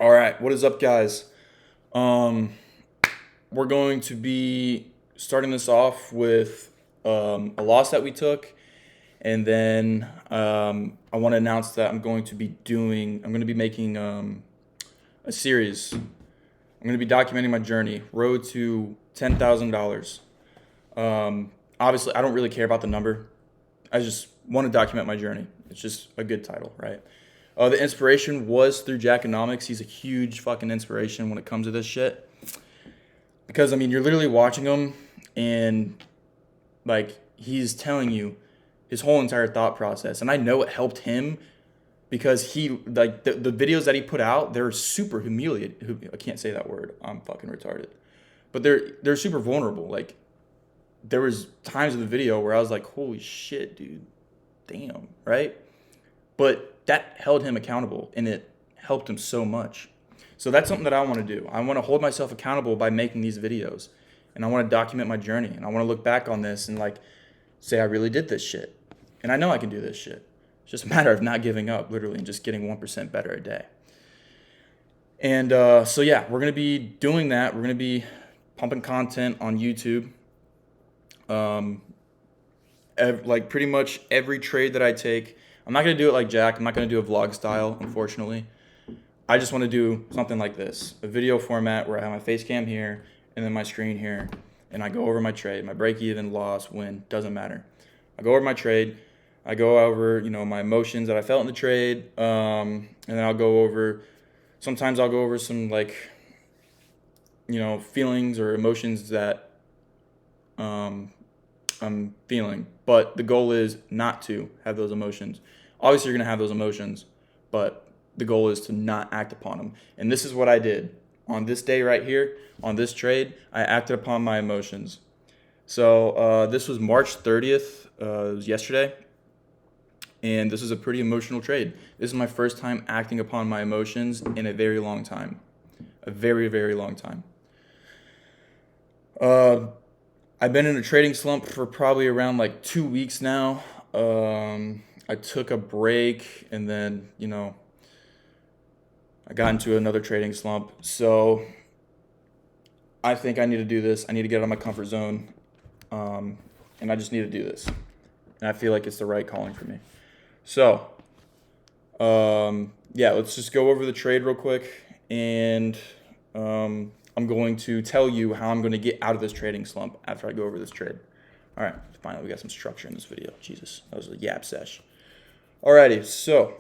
All right, what is up, guys? Um, we're going to be starting this off with a loss that we took, and then I want to announce that I'm going to be making a series. I'm going to be documenting my journey, road to $10,000. Obviously, I don't really care about the number. I just want to document my journey. It's just a good title, right? The inspiration was through Jackonomics. He's a huge fucking inspiration when it comes to this shit. Because, I mean, you're literally watching him and, like, he's telling you his whole entire thought process. And I know it helped him because the videos that he put out, they're super humiliated. I can't say that word. I'm fucking retarded. But they're super vulnerable. Like, there was times in the video where I was like, holy shit, dude. Damn, right? But that held him accountable and it helped him so much. So that's something that I want to do. I want to hold myself accountable by making these videos. And I want to document my journey. And I want to look back on this and like say I really did this shit. And I know I can do this shit. It's just a matter of not giving up, literally, and just getting 1% better a day. And so yeah, we're going to be doing that. We're going to be pumping content on YouTube. Like pretty much every trade that I take. I'm not going to do it like Jack. I'm not going to do a vlog style, unfortunately. I just want to do something like this, a video format where I have my face cam here and then my screen here, and I go over my trade, my break even, loss, win, doesn't matter. I go over my trade. I go over, my emotions that I felt in the trade, and then sometimes I'll go over some feelings or emotions that I'm feeling. But the goal is not to have those emotions. Obviously, you're going to have those emotions, but the goal is to not act upon them. And this is what I did. On this day right here, on this trade, I acted upon my emotions. So this was March 30th. It was yesterday. And this is a pretty emotional trade. This is my first time acting upon my emotions in a very long time. A very, very long time. I've been in a trading slump for probably around 2 weeks now. I took a break and then, I got into another trading slump. So I think I need to do this. I need to get out of my comfort zone. And I just need to do this. And I feel like it's the right calling for me. So, yeah, let's just go over the trade real quick. And I'm going to tell you how I'm going to get out of this trading slump after I go over this trade. All right, finally we got some structure in this video. Jesus, that was a yap sesh. Alrighty, so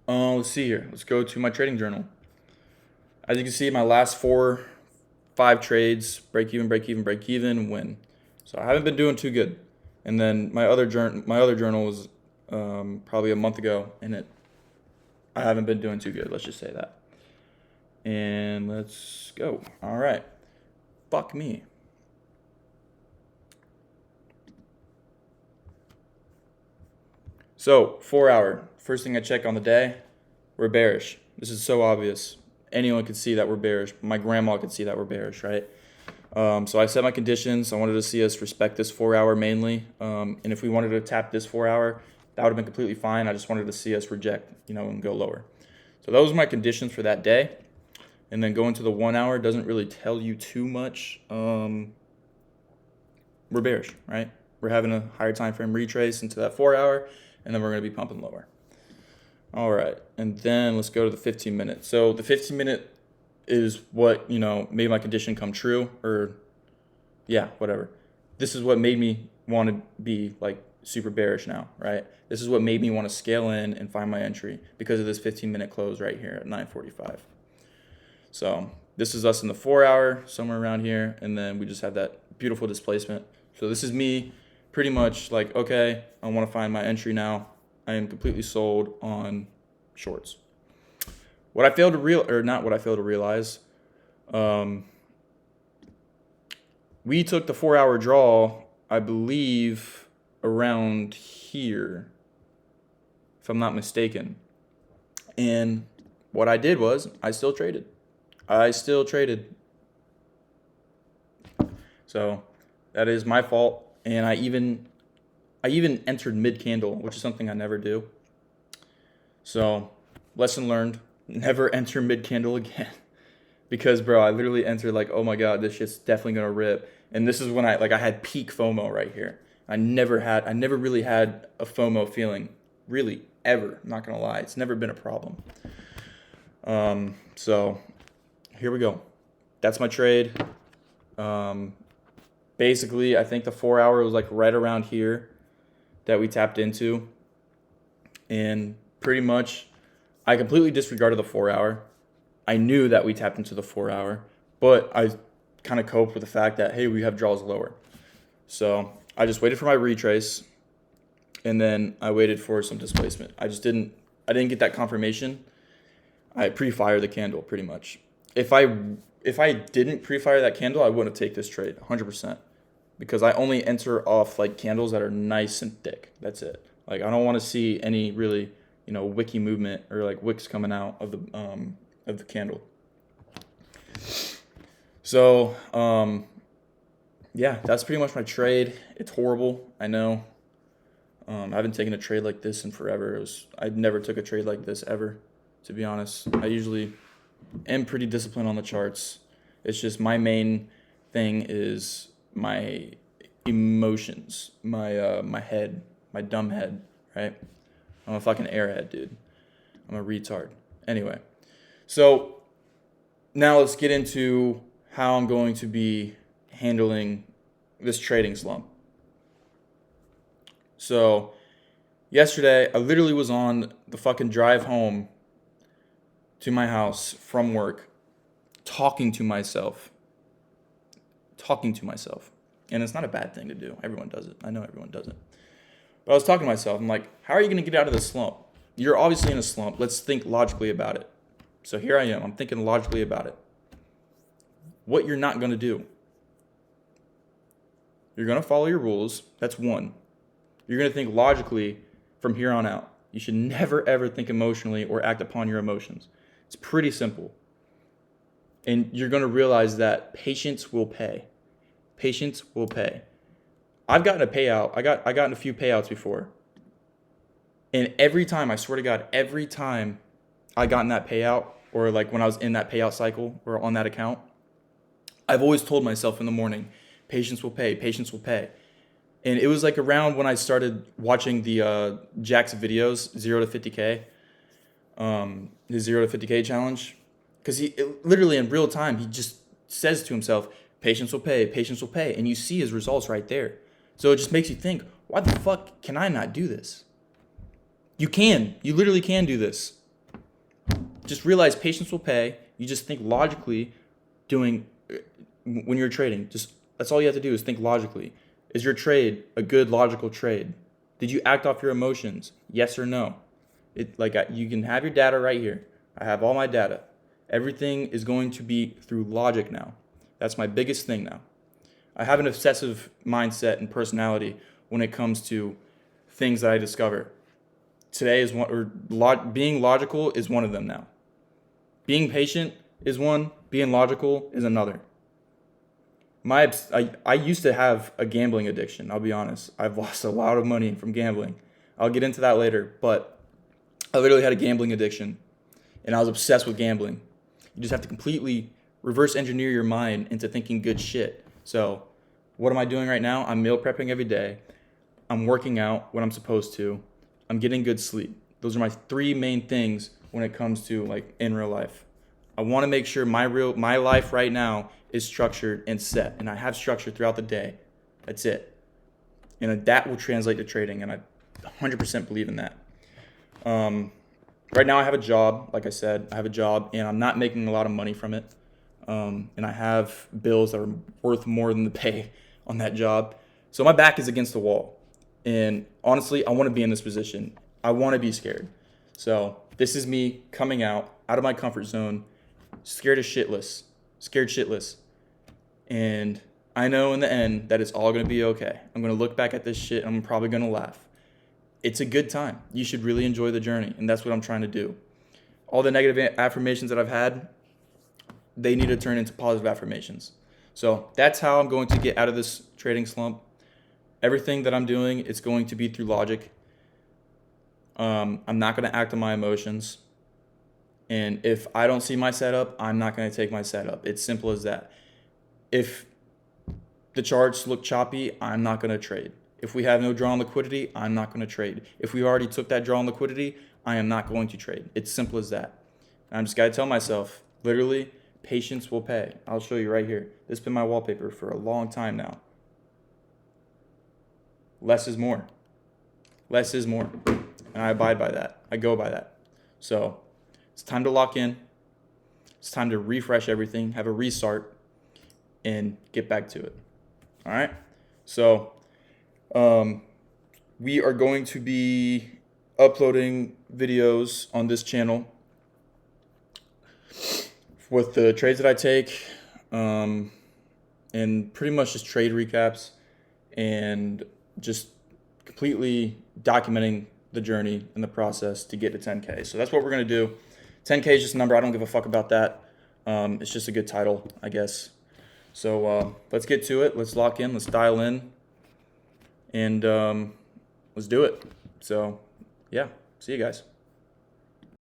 let's see here. Let's go to my trading journal. As you can see, my last 5 trades, break even, win. So I haven't been doing too good. And then my other journal was probably a month ago, and I haven't been doing too good. Let's just say that. And let's go. All right. Fuck me. So 4 hour. First thing I check on the day, we're bearish. This is so obvious. Anyone could see that we're bearish. My grandma could see that we're bearish, right? So I set my conditions. I wanted to see us respect this 4 hour mainly. And if we wanted to tap this 4 hour, that would have been completely fine. I just wanted to see us reject, and go lower. So those were my conditions for that day. And then going to the 1 hour doesn't really tell you too much. We're bearish, right? We're having a higher time frame retrace into that 4 hour, and then we're going to be pumping lower. All right, and then let's go to the 15 minute. So the 15 minute is what, made my condition come true, or yeah, whatever. This is what made me want to be super bearish now, right? This is what made me want to scale in and find my entry because of this 15-minute close right here at 9:45. So this is us in the 4 hour, somewhere around here, and then we just have that beautiful displacement. So this is me pretty much okay, I want to find my entry now. I am completely sold on shorts. What I failed to realize, we took the 4 hour draw, I believe, around here, if I'm not mistaken. And what I did was I still traded. So that is my fault. And I even entered mid candle, which is something I never do. So lesson learned. never enter mid candle again. Because, bro, I literally entered like, oh my God, this shit's definitely gonna rip. And this is when I had peak FOMO right here. I never really had a FOMO feeling, really, ever. I'm not gonna lie, it's never been a problem. So here we go. That's my trade. Basically, I think the 4 hour was like right around here that we tapped into. And pretty much, I completely disregarded the 4 hour. I knew that we tapped into the 4 hour, but I kind of coped with the fact that, hey, we have draws lower. So I just waited for my retrace, and then I waited for some displacement. I didn't get that confirmation. I pre-fired the candle pretty much. If I didn't pre-fire that candle, I wouldn't have taken this trade 100%, because I only enter off like candles that are nice and thick. That's it. Like I don't want to see any really, wicky movement or like wicks coming out of the candle. So, yeah, that's pretty much my trade. It's horrible, I know. I haven't taken a trade like this in forever. I never took a trade like this ever, to be honest. I usually am pretty disciplined on the charts. It's just my main thing is my emotions, my head, my dumb head, right? I'm a fucking airhead, dude. I'm a retard. Anyway, so now let's get into how I'm going to be handling this trading slump. So yesterday, I literally was on the fucking drive home to my house from work, talking to myself. And it's not a bad thing to do. Everyone does it. I know everyone does it. But I was talking to myself. I'm like, how are you going to get out of this slump? You're obviously in a slump. Let's think logically about it. So here I am. I'm thinking logically about it. What you're not going to do. You're going to follow your rules. That's one. You're going to think logically from here on out. You should never, ever think emotionally or act upon your emotions. It's pretty simple. And you're going to realize that patience will pay. Patience will pay. I've gotten a payout. I gotten a few payouts before. And every time, I swear to God, every time I gotten that payout, or like when I was in that payout cycle or on that account, I've always told myself in the morning, patience will pay, patience will pay. And it was like around when I started watching the Jack's videos, 0 to 50K, his 0 to 50K challenge. Because literally in real time, he just says to himself, patience will pay, patience will pay. And you see his results right there. So it just makes you think, why the fuck can I not do this? You can. You literally can do this. Just realize patience will pay. You just think logically when you're trading. That's all you have to do is think logically. Is your trade a good logical trade? Did you act off your emotions? Yes or no? You can have your data right here. I have all my data. Everything is going to be through logic now. That's my biggest thing now. I have an obsessive mindset and personality when it comes to things that I discover. Today is one, or being logical is one of them now. Being patient is one. Being logical is another. I used to have a gambling addiction. I'll be honest. I've lost a lot of money from gambling. I'll get into that later. But I literally had a gambling addiction, and I was obsessed with gambling. You just have to completely reverse engineer your mind into thinking good shit. So what am I doing right now? I'm meal prepping every day. I'm working out when I'm supposed to. I'm getting good sleep. Those are my three main things when it comes to like in real life. I want to make sure my life right now is structured and set, and I have structure throughout the day. That's it. And that will translate to trading, and I 100% believe in that. Right now I have a job, like I said, I have a job, and I'm not making a lot of money from it. And I have bills that are worth more than the pay on that job. So my back is against the wall. And honestly, I want to be in this position. I want to be scared. So this is me coming out of my comfort zone, scared shitless. And I know in the end that it's all going to be okay. I'm going to look back at this shit and I'm probably going to laugh. It's a good time. You should really enjoy the journey. And that's what I'm trying to do. All the negative affirmations that I've had, they need to turn into positive affirmations. So that's how I'm going to get out of this trading slump. Everything that I'm doing, it's going to be through logic. I'm not going to act on my emotions. And if I don't see my setup, I'm not going to take my setup. It's simple as that. If the charts look choppy, I'm not going to trade. If we have no draw on liquidity, I'm not going to trade. If we already took that draw on liquidity, I am not going to trade. It's simple as that. And I'm just got to tell myself, literally, patience will pay. I'll show you right here. This has been my wallpaper for a long time now. Less is more. Less is more. And I abide by that. I go by that. So it's time to lock in. It's time to refresh everything, have a restart, and get back to it. All right? So we are going to be uploading videos on this channel with the trades that I take, and pretty much just trade recaps and just completely documenting the journey and the process to get to 10K. So that's what we're going to do. 10K is just a number. I don't give a fuck about that. It's just a good title, I guess. So let's get to it. Let's lock in. Let's dial in. And let's do it. So, yeah. See you guys.